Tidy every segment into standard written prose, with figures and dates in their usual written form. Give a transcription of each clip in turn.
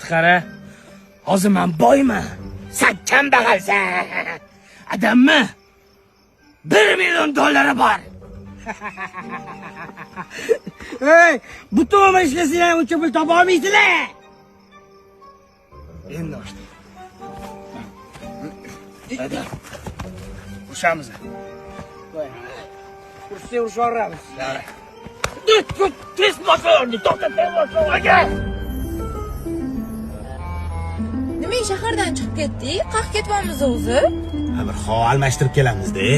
Qara. Hozir men boyman. Sen kambag'alsan. Adammi? $1 million bor. Hey, butun umr ishlasanglar uncha pul topa olmaysizlar. Endi ochdim. Hadi. Ushamiz. Voy. Kursiga ushoramiz. Tez motorni to'xtatib motorga. Nima shahardan chiqib ketdik? Qaq ketyapmiz o'zi? Bir havo almashtirib kelamiz-da.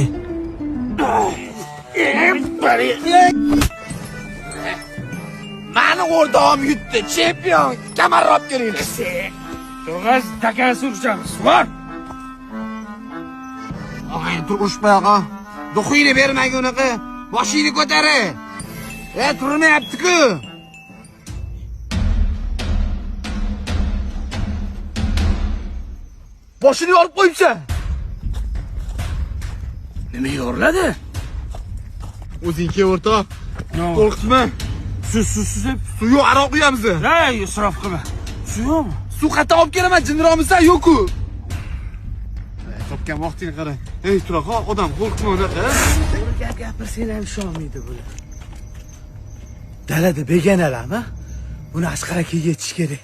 Mani o'rtog'im yutdi, chempion, kamar olib kelinglar. To'g'az takasi urishamiz. Bor. Og'ay, tur ushpayoqa. Duxuyni bermang unaqa. Boshingni ko'tari. Turmayapti-ku. Boshini yorib qo'yibsan. Nima yoriladi? O'zing ke o'rtoq. Qo'rqitma. Suv yo'q, aroq quyamiz. Ha, isrof qilma. Suv yo'qmi? Suv qayerdan olib kelaman, jinromisan yo'q-ku. Topgan vaqtingni qara. Ey, turaqa, odam qo'rqma unaqa. Gap gapirsang ham ishonmaydi bular. Dalada begonalarmi? Buni Asqar akaga yetish kerak.